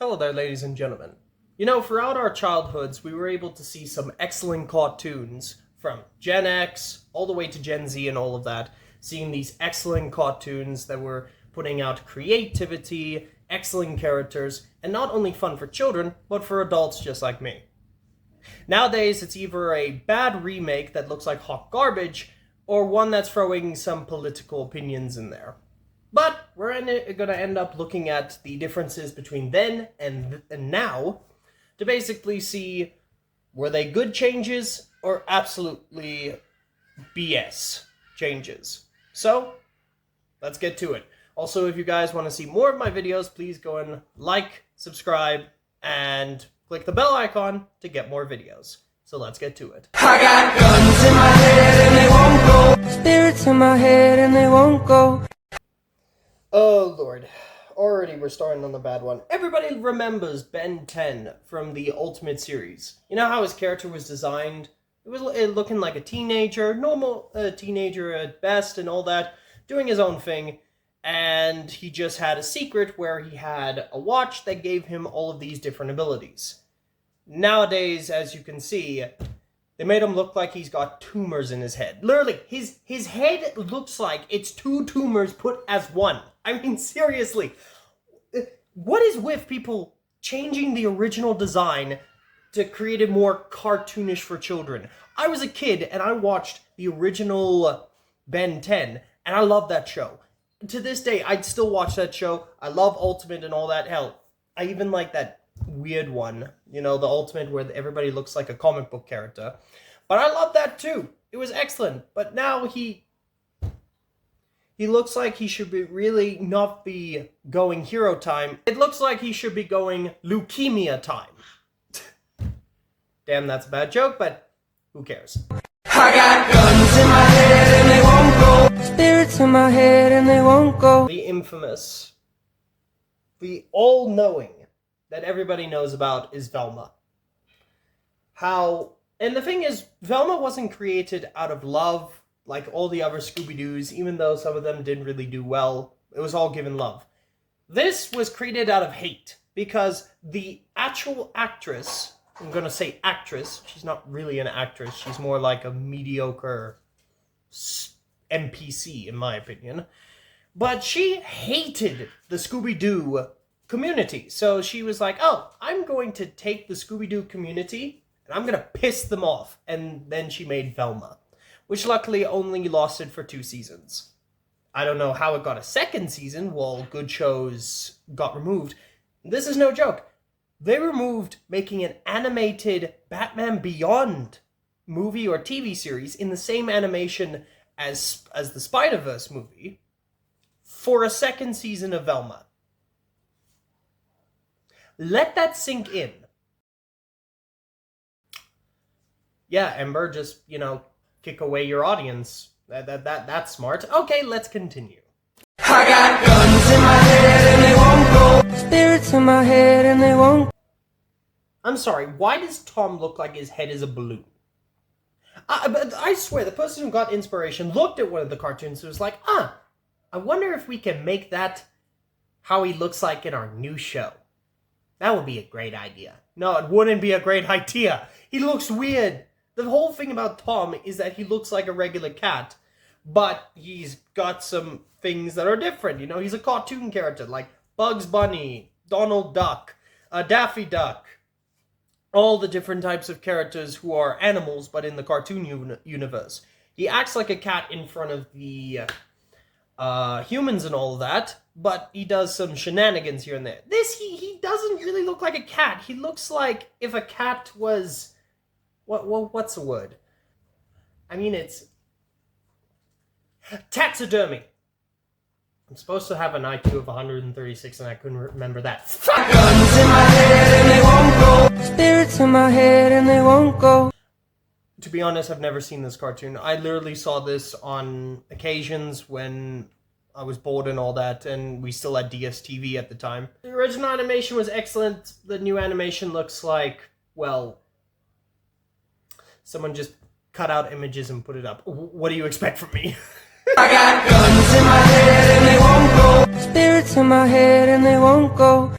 Hello there, ladies and gentlemen. You know, throughout our childhoods, we were able to see some excellent cartoons from Gen X all the way to Gen Z and all of that, seeing these excellent cartoons that were putting out creativity, excellent characters, and not only fun for children, but for adults just like me. Nowadays, it's either a bad remake that looks like hot garbage, or one that's throwing some political opinions in there. But we're going to end up looking at the differences between then and now to basically see, were they good changes or absolutely BS changes? So, let's get to it. Also, if you guys want to see more of my videos, please go and like, subscribe, and click the bell icon to get more videos. So let's get to it. I got guns in my head and they won't go. Spirits in my head and they won't go. Oh lord, already we're starting on the bad one. Everybody remembers Ben 10 from the Ultimate series. You know how his character was designed? It was looking like a teenager, normal teenager at best and all that, doing his own thing. And he just had a secret where he had a watch that gave him all of these different abilities. Nowadays, as you can see, they made him look like he's got tumors in his head. Literally, his head looks like it's two tumors put as one. I mean, seriously. What is with people changing the original design to create it more cartoonish for children? I was a kid and I watched the original Ben 10 and I love that show. To this day, I'd still watch that show. I love Ultimate and all that. Hell, I even like that weird one, you know, the Ultimate where everybody looks like a comic book character. But I love that too. It was excellent. But now he looks like he should be really not be going hero time. It looks like he should be going leukemia time. Damn, that's a bad joke, but who cares? I got guns in my head and they won't go. Spirits in my head and they won't go. The infamous, the all-knowing that everybody knows about is Velma. And the thing is, Velma wasn't created out of love like all the other Scooby-Doos, even though some of them didn't really do well. It was all given love. This was created out of hate, because the actual actress, I'm gonna say actress, she's not really an actress, she's more like a mediocre NPC, in my opinion. But she hated the Scooby-Doo community. So she was like, oh, I'm going to take the Scooby-Doo community and I'm going to piss them off. And then she made Velma, which luckily only lasted for 2 seasons. I don't know how it got a second season while good shows got removed. This is no joke. They removed making an animated Batman Beyond movie or TV series in the same animation as the Spider-Verse movie for a second season of Velma. Let that sink in. Yeah, Ember, just, you know, kick away your audience. That's smart. Okay, let's continue. I got guns in my head and they won't go. Spirits in my head and they won't. I'm sorry, why does Tom look like his head is a balloon? But I swear, the person who got inspiration looked at one of the cartoons and was like, I wonder if we can make that how he looks like in our new show. That would be a great idea. No, it wouldn't be a great idea. He looks weird. The whole thing about Tom is that he looks like a regular cat, but he's got some things that are different. You know, he's a cartoon character like Bugs Bunny, Donald Duck, Daffy Duck. All the different types of characters who are animals, but in the cartoon universe. He acts like a cat in front of the humans and all that, but he does some shenanigans here and there. He doesn't really look like a cat. He looks like if a cat was... What's the word? I mean, it's... taxidermy. I'm supposed to have an IQ of 136 and I couldn't remember that. Guns in my head and they won't go. Spirits in my head and they won't go. To be honest, I've never seen this cartoon. I literally saw this on occasions when I was bored and all that, and we still had DSTV at the time. The original animation was excellent. The new animation looks like, well, someone just cut out images and put it up. What do you expect from me? I got guns in my head and they won't go. Spirits in my head and they won't go.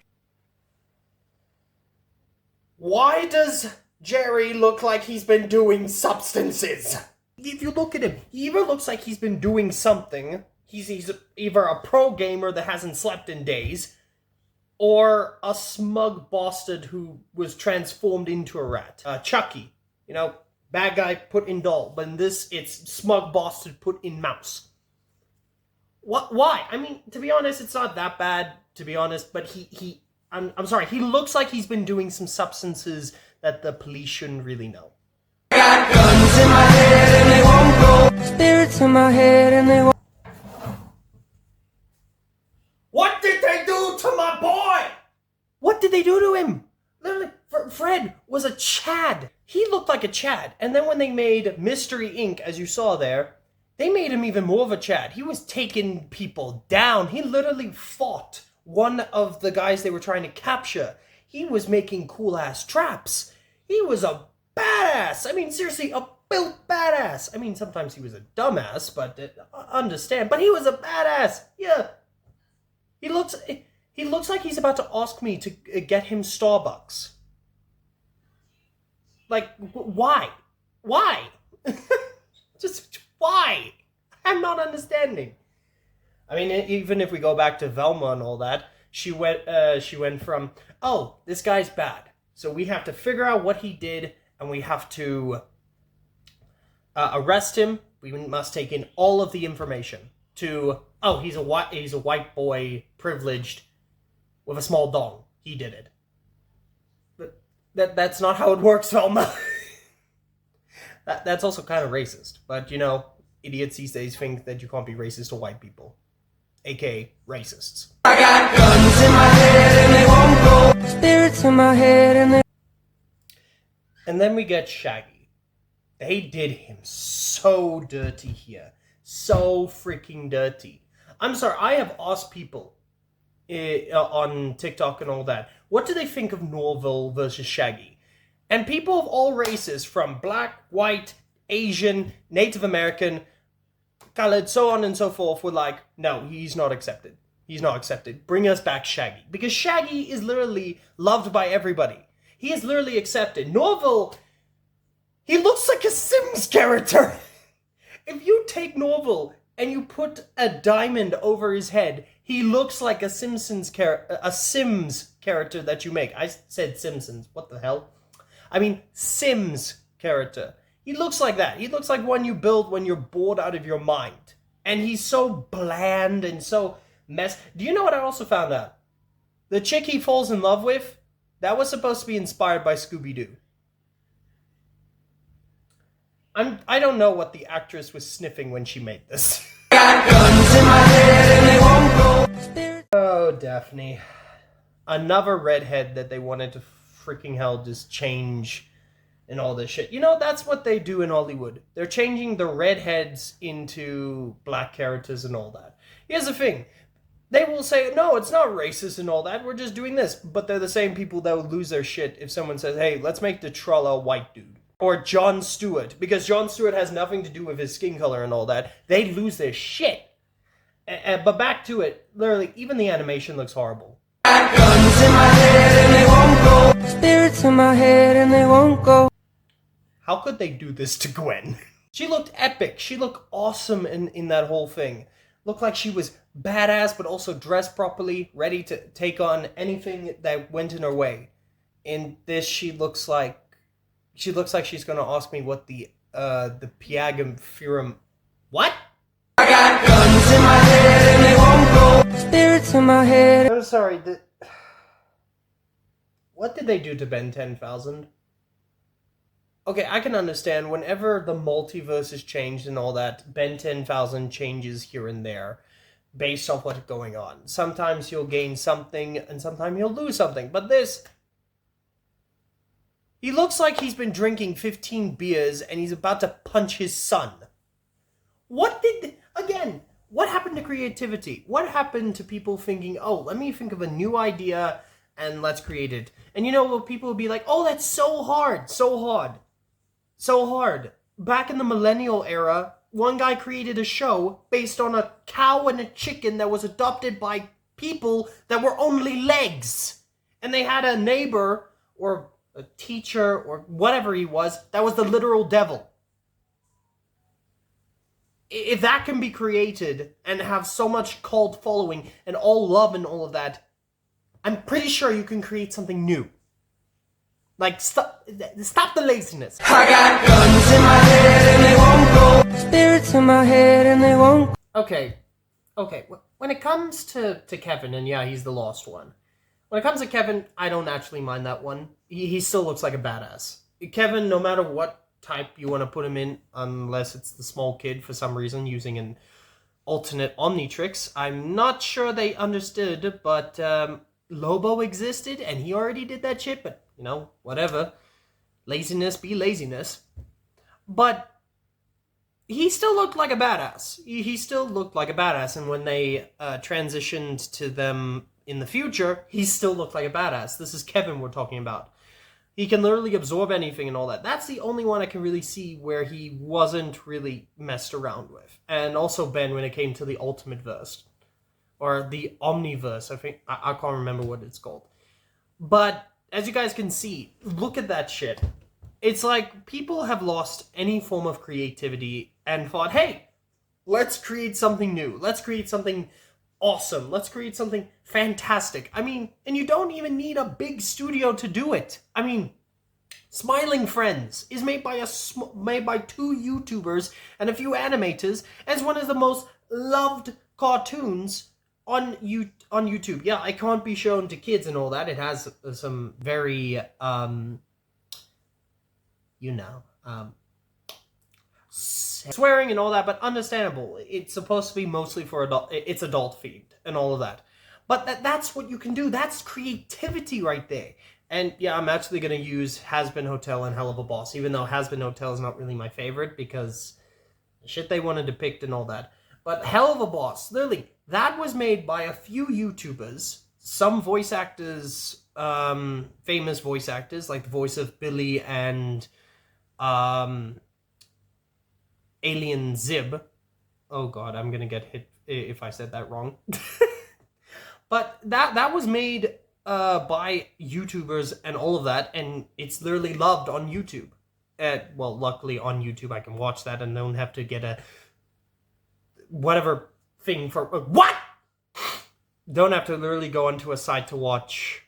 Why does Jerry look like he's been doing substances? If you look at him, he either looks like he's been doing something. He's either a pro gamer that hasn't slept in days, or a smug bastard who was transformed into a rat. Chucky, bad guy put in doll, but in this, it's smug bastard put in mouse. What? Why? I mean, to be honest, it's not that bad, to be honest, but I'm sorry, he looks like he's been doing some substances that the police shouldn't really know. Got guns in my head and they won't go. Spirits in my head and they won't. What did they do to my boy? What did they do to him? Literally, Fred was a Chad. He looked like a Chad. And then when they made Mystery Inc., as you saw there, they made him even more of a Chad. He was taking people down. He literally fought one of the guys they were trying to capture. He was making cool-ass traps. He was a badass. I mean, seriously, a built badass. I mean, sometimes he was a dumbass, but understand. But he was a badass. Yeah. He looks like he's about to ask me to get him Starbucks. Like, why? Why? Just why? I'm not understanding. I mean, even if we go back to Velma and all that, she went from, oh, this guy's bad, so we have to figure out what he did, and we have to arrest him. We must take in all of the information. To, oh, he's a white boy, privileged, with a small dong. He did it. But that's not how it works, Velma. That's also kind of racist. But, idiots these days think that you can't be racist to white people. AKA racists. I got guns in my head and they won't go. Spirits in my head and they... And then we get Shaggy. They did him so dirty here. So freaking dirty. I'm sorry, I have asked people on TikTok and all that, what do they think of Norville versus Shaggy? And people of all races, from black, white, Asian, Native American, colored, so on and so forth, were like, no, he's not accepted. He's not accepted. Bring us back Shaggy. Because Shaggy is literally loved by everybody. He is literally accepted. Norville, he looks like a Sims character. If you take Norville and you put a diamond over his head, he looks like a Sims character that you make. I said Simpsons. What the hell? I mean, Sims character. He looks like that. He looks like one you build when you're bored out of your mind. And he's so bland and so Do you know what I also found out? The chick he falls in love with, that was supposed to be inspired by Scooby-Doo. I don't know what the actress was sniffing when she made this. Got guns in my head and they won't go. Oh, Daphne. Another redhead that they wanted to freaking hell just change and all this shit. That's what they do in Hollywood. They're changing the redheads into black characters and all that. Here's the thing. They will say, no, it's not racist and all that. We're just doing this. But they're the same people that will lose their shit if someone says, hey, let's make the Troll a white dude. Or Jon Stewart. Because Jon Stewart has nothing to do with his skin color and all that. They lose their shit. But back to it. Literally, even the animation looks horrible. Got guns in my head and they won't go. Spirits in my head and they won't go. How could they do this to Gwen? She looked epic. She looked awesome in that whole thing. Looked like she was badass, but also dressed properly, ready to take on anything that went in her way. In this, she looks like she's gonna ask me what the Piagam theorem. What? I got guns in my head and they won't go. Spirits in my head. I'm sorry. What did they do to Ben 10,000? Okay, I can understand whenever the multiverse is changed and all that, Ben 10,000 changes here and there based off what's going on. Sometimes you'll gain something and sometimes you'll lose something. But this, he looks like he's been drinking 15 beers and he's about to punch his son. What happened to creativity? What happened to people thinking, oh, let me think of a new idea and let's create it? And people will be like, oh, that's so hard. Back in the millennial era, one guy created a show based on a cow and a chicken that was adopted by people that were only legs. And they had a neighbor or a teacher or whatever he was, that was the literal devil. If that can be created and have so much cult following and all love and all of that, I'm pretty sure you can create something new. Like, stop the laziness. I got guns in my head and they won't go. Spirits in my head and they won't. Okay. When it comes to Kevin, and yeah, he's the lost one. When it comes to Kevin, I don't actually mind that one. He still looks like a badass. Kevin, no matter what type you want to put him in, unless it's the small kid for some reason using an alternate Omnitrix. I'm not sure they understood, but Lobo existed and he already did that shit, but you know, whatever. Laziness be laziness. But he still looked like a badass. He still looked like a badass, and when they transitioned to them in the future, he still looked like a badass. This is Kevin we're talking about. He can literally absorb anything and all that. That's the only one I can really see where he wasn't really messed around with. And also Ben when it came to the Ultimate Verse. Or the Omniverse, I think. I can't remember what it's called. But as you guys can see, look at that shit. It's like people have lost any form of creativity and thought, hey, let's create something new. Let's create something awesome. Let's create something fantastic. I mean, and you don't even need a big studio to do it. I mean, Smiling Friends is made by two YouTubers and a few animators, as one of the most loved cartoons on YouTube. Yeah, it can't be shown to kids and all that. It has some very swearing and all that, but understandable. It's supposed to be mostly for adult. It's adult themed and all of that. But that's what you can do. That's creativity right there. And yeah, I'm actually going to use Has Been Hotel and Hell of a Boss, even though Has Been Hotel is not really my favorite because the shit they want to depict and all that. But Hell of a Boss, literally, that was made by a few YouTubers, some voice actors, famous voice actors, like the voice of Billy and Alien Zib. Oh god, I'm gonna get hit if I said that wrong. But that was made by YouTubers and all of that, and it's literally loved on YouTube. Well, luckily on YouTube I can watch that and don't have to get a whatever thing for what? Don't have to literally go onto a site to watch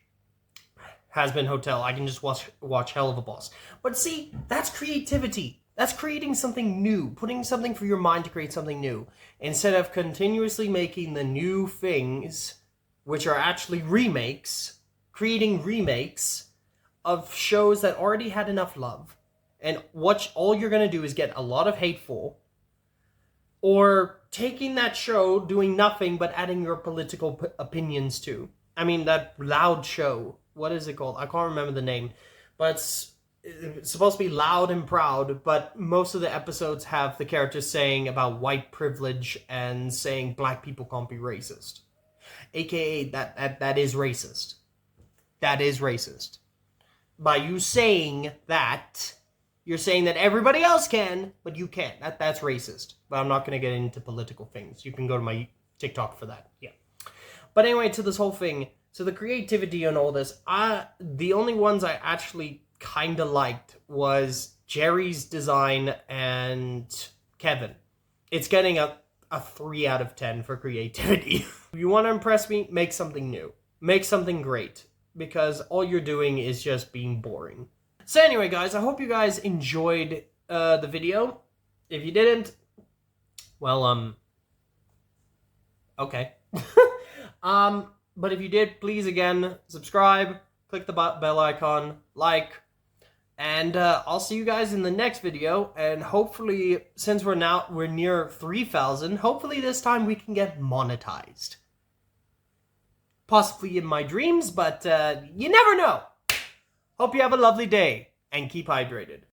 Has Been Hotel. I can just watch Hell of a Boss. But see, that's creativity. That's creating something new, putting something for your mind to create something new, instead of continuously making the new things, which are actually remakes, creating remakes of shows that already had enough love, and all you're going to do is get a lot of hate for, or taking that show, doing nothing but adding your political opinions to. I mean, that Loud show, what is it called? I can't remember the name, but it's supposed to be loud and proud, but most of the episodes have the characters saying about white privilege and saying black people can't be racist. AKA, that is racist. That is racist. By you saying that, you're saying that everybody else can, but you can't. That's racist. But I'm not going to get into political things. You can go to my TikTok for that. Yeah. But anyway, to this whole thing. So the creativity and all this, the only ones I actually kind of liked was Jerry's design and Kevin. It's getting a 3 out of 10 for creativity. If you want to impress me, make something new. Make something great. Because all you're doing is just being boring. So anyway, guys, I hope you guys enjoyed the video. If you didn't, well, okay. But if you did, please, again, subscribe, click the bell icon, like, and I'll see you guys in the next video. And hopefully, since we're near 3,000, hopefully this time we can get monetized. Possibly in my dreams, but you never know. Hope you have a lovely day and keep hydrated.